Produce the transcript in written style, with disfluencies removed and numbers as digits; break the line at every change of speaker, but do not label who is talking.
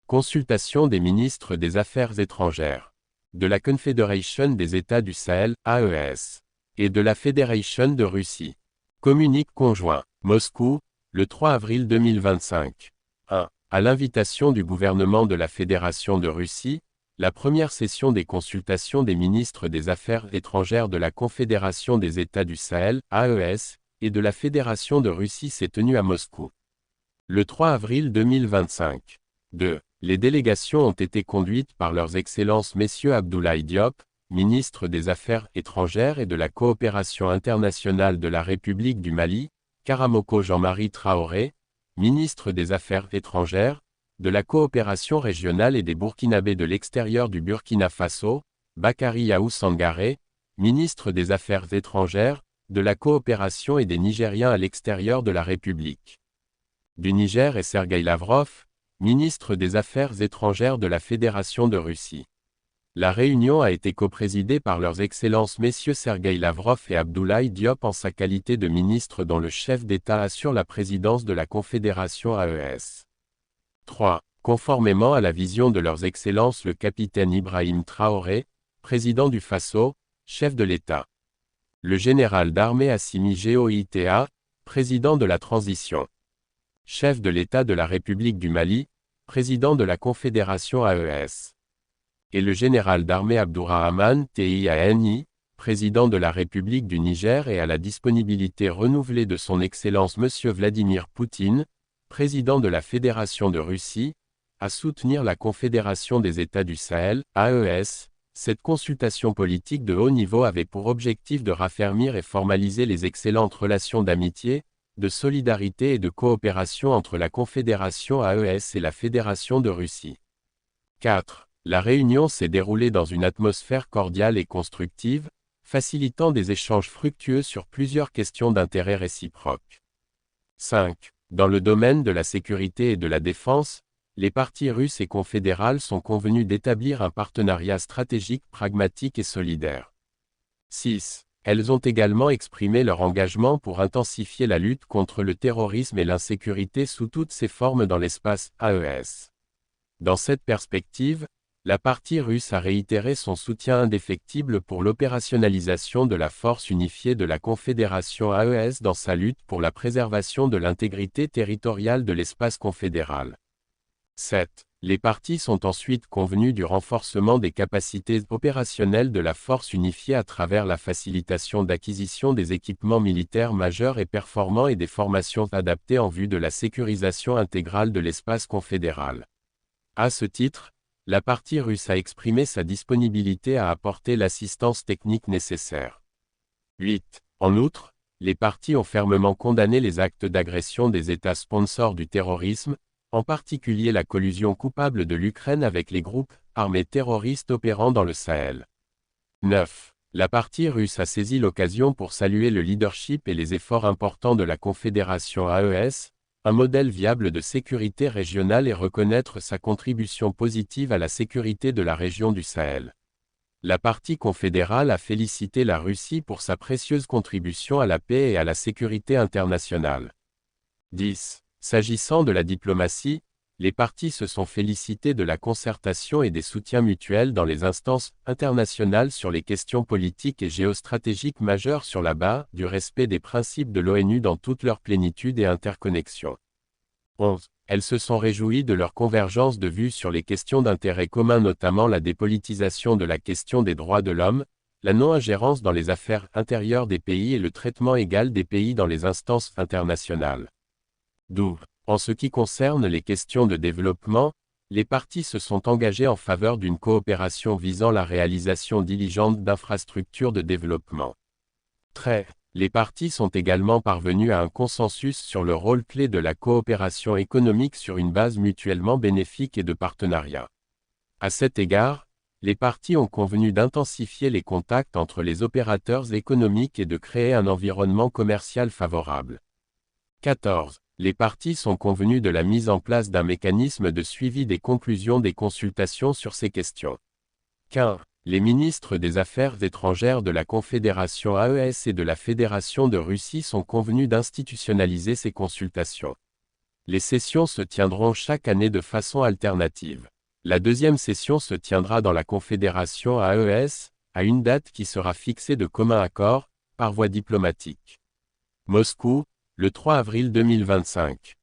Consultation des ministres des Affaires étrangères, de la Confédération des États du Sahel, AES, et de la Fédération de Russie. Communique conjoint, Moscou, le 3 avril 2025. 1. À l'invitation du gouvernement de la Fédération de Russie, la première session des consultations des ministres des Affaires étrangères de la Confédération des États du Sahel, AES, et de la Fédération de Russie s'est tenue à Moscou. Le 3 avril 2025. 2. Les délégations ont été conduites par leurs excellences messieurs Abdoulaye Diop, ministre des Affaires étrangères et de la coopération internationale de la République du Mali, Karamoko Jean-Marie Traoré, ministre des Affaires étrangères, de la coopération régionale et des Burkinabés de l'extérieur du Burkina Faso, Bakary Yahou Sangaré, ministre des Affaires étrangères, de la coopération et des Nigériens à l'extérieur de la République du Niger et Sergueï Lavrov, ministre des Affaires étrangères de la Fédération de Russie. La réunion a été coprésidée par leurs excellences messieurs Sergueï Lavrov et Abdoulaye Diop en sa qualité de ministre dont le chef d'État assure la présidence de la Confédération AES. 3. Conformément à la vision de leurs excellences le capitaine Ibrahim Traoré, président du Faso, chef de l'État. Le général d'armée Assimi Goïta, président de la transition. Chef de l'État de la République du Mali, président de la Confédération AES. Et le général d'armée Abdourahmane Tiani, président de la République du Niger et à la disponibilité renouvelée de son Excellence Monsieur Vladimir Poutine, président de la Fédération de Russie, à soutenir la Confédération des États du Sahel, AES. Cette consultation politique de haut niveau avait pour objectif de raffermir et formaliser les excellentes relations d'amitié, de solidarité et de coopération entre la Confédération AES et la Fédération de Russie. 4. La réunion s'est déroulée dans une atmosphère cordiale et constructive, facilitant des échanges fructueux sur plusieurs questions d'intérêt réciproque. 5. Dans le domaine de la sécurité et de la défense, les parties russes et confédérales sont convenues d'établir un partenariat stratégique pragmatique et solidaire. 6. Elles ont également exprimé leur engagement pour intensifier la lutte contre le terrorisme et l'insécurité sous toutes ses formes dans l'espace AES. Dans cette perspective, la partie russe a réitéré son soutien indéfectible pour l'opérationnalisation de la force unifiée de la Confédération AES dans sa lutte pour la préservation de l'intégrité territoriale de l'espace confédéral. 7. Les parties sont ensuite convenues du renforcement des capacités opérationnelles de la force unifiée à travers la facilitation d'acquisition des équipements militaires majeurs et performants et des formations adaptées en vue de la sécurisation intégrale de l'espace confédéral. À ce titre, la partie russe a exprimé sa disponibilité à apporter l'assistance technique nécessaire. 8. En outre, les parties ont fermement condamné les actes d'agression des États sponsors du terrorisme, en particulier la collusion coupable de l'Ukraine avec les groupes armés terroristes opérant dans le Sahel. 9. La partie russe a saisi l'occasion pour saluer le leadership et les efforts importants de la Confédération AES, un modèle viable de sécurité régionale et reconnaître sa contribution positive à la sécurité de la région du Sahel. La partie confédérale a félicité la Russie pour sa précieuse contribution à la paix et à la sécurité internationale. 10. S'agissant de la diplomatie, les parties se sont félicitées de la concertation et des soutiens mutuels dans les instances internationales sur les questions politiques et géostratégiques majeures sur la base du respect des principes de l'ONU dans toute leur plénitude et interconnexion. 11. Elles se sont réjouies de leur convergence de vues sur les questions d'intérêt commun notamment la dépolitisation de la question des droits de l'homme, la non-ingérence dans les affaires intérieures des pays et le traitement égal des pays dans les instances internationales. 12. En ce qui concerne les questions de développement, les parties se sont engagées en faveur d'une coopération visant la réalisation diligente d'infrastructures de développement. 13. Les parties sont également parvenues à un consensus sur le rôle clé de la coopération économique sur une base mutuellement bénéfique et de partenariat. À cet égard, les parties ont convenu d'intensifier les contacts entre les opérateurs économiques et de créer un environnement commercial favorable. 14. Les parties sont convenues de la mise en place d'un mécanisme de suivi des conclusions des consultations sur ces questions. 15. Les ministres des Affaires étrangères de la Confédération AES et de la Fédération de Russie sont convenus d'institutionnaliser ces consultations. Les sessions se tiendront chaque année de façon alternative. La deuxième session se tiendra dans la Confédération AES, à une date qui sera fixée de commun accord, par voie diplomatique. Moscou, le 3 avril 2025.